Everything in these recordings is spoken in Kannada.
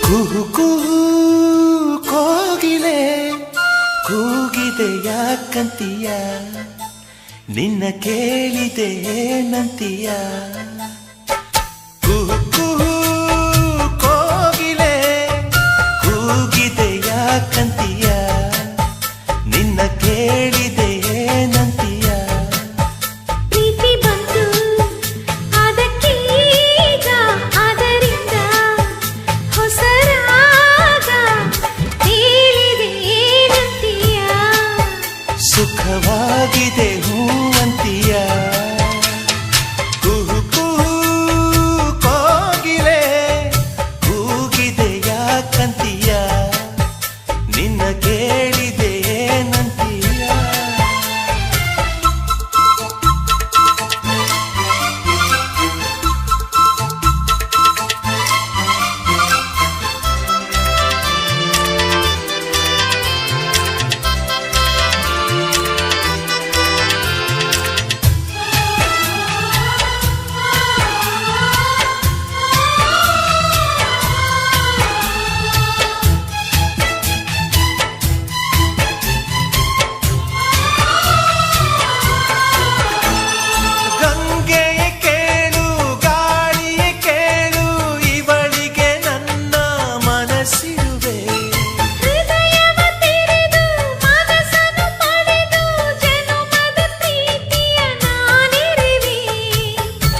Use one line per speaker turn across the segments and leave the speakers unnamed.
ಕುಹು ಕುಹು ಕೋಗಿಲೆ ಕೂಗಿದೆ ಯಾಕಂತೀಯ, ನಿನ್ನ ಕೇಳಿದೆ ಏನಂತೀಯ. ಕುಹು ಕುಹು ಕೋಗಿಲೆ ಕೂಗಿದೆ ಯಾಕಂತೀಯ, ನಿನ್ನ ಕೇಳಿದೆ ಏನಂತೀಯ.
ಪ್ರೀತಿ ಬಂತು ಅದಕ್ಕೀಗ, ಅದರಿಂದ ಹೊಸರಾಗ ತಿಳಿದೆ ಏನಂತೀಯ.
ಸುಖವಾಗಿದೆ ಹೂವಂತೀಯ. ಕುಹು ಕುಹು ಕೋಗಿಲೆ ಕೂಗಿದೆ ಯಾಕಂತೀಯ, ನಿನ್ನ ಕೇಳಿದೆ ಏನಂತೀಯ.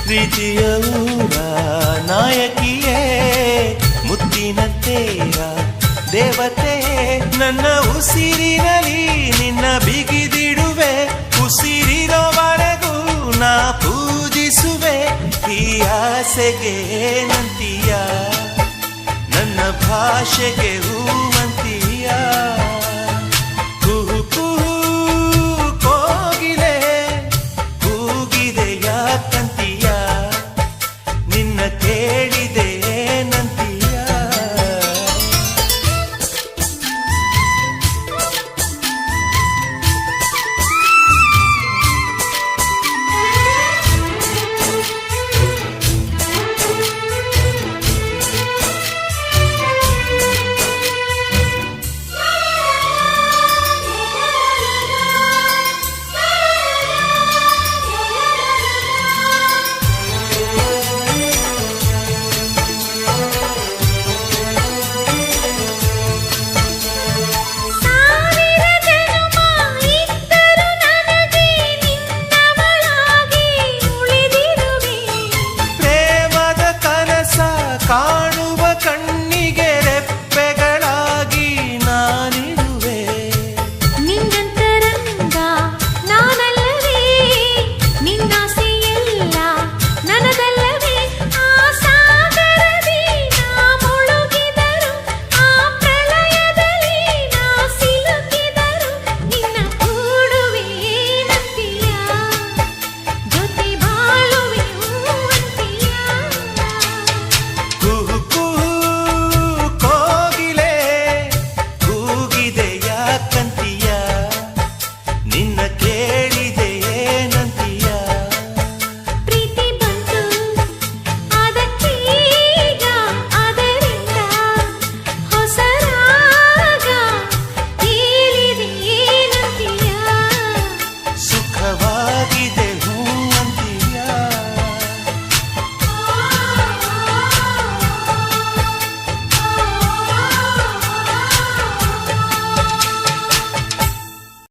ಪ್ರೀತಿಯ ಊರ ನಾಯಕಿಯೇ ಮುತ್ತಿನ ತೇರ ದೇವತೆ, ನನ್ನ ಉಸಿರಿನಲ್ಲಿ ನಿನ್ನ ಬಿಗಿದಿಡುವೆ. ಉಸಿರಿರೋವರೆಗೂ ನಾ ಪೂಜಿಸುವೆ. ಈ ಆಸೆಗೆ ಏನಂತೀಯ, ನನ್ನ ಭಾಷೆಗೆ ಹೂವಂತೀಯ. ಕುಹು ಕುಹು ಕೋಗಿಲೆ ಕೂಗಿದೆ ಯಾಕಂತೀಯ, ನಿನ್ನ ಕೇಳಿದೆ ಏನಂತೀಯ. ಕಾಣುವ ಕಣ್ಣಿಗೆ ರೆಪ್ಪೆಗಳಾಗಿ ನಾನಿರುವೆ.
ನಿನ್ನಂತರಂಗ ನಾನಲ್ಲವೇ, ನಿನ್ನಾಸೆಯೆಲ್ಲ ನನದಲ್ಲವೇ. ಆ ಸಾಗರದಿ ನಾ ಮುಳುಗಿದರು, ಆ ಪ್ರಳಯದಲ್ಲಿ ನಾ ಸಿಲುಕಿದರು, ನಿನ್ನ ಕೂಡುವೆ ಏನಂತೀಯ, ಜೊತೆ ಬಾಳುವೆ ಹೂವಂತೀಯ.
ಕುಹು ಕುಹು ಕೋಗಿಲೆ ಕೂಗಿದೆ ಯಾಕಂತೀಯ, ನಿನ್ನ ಕೇಳಿ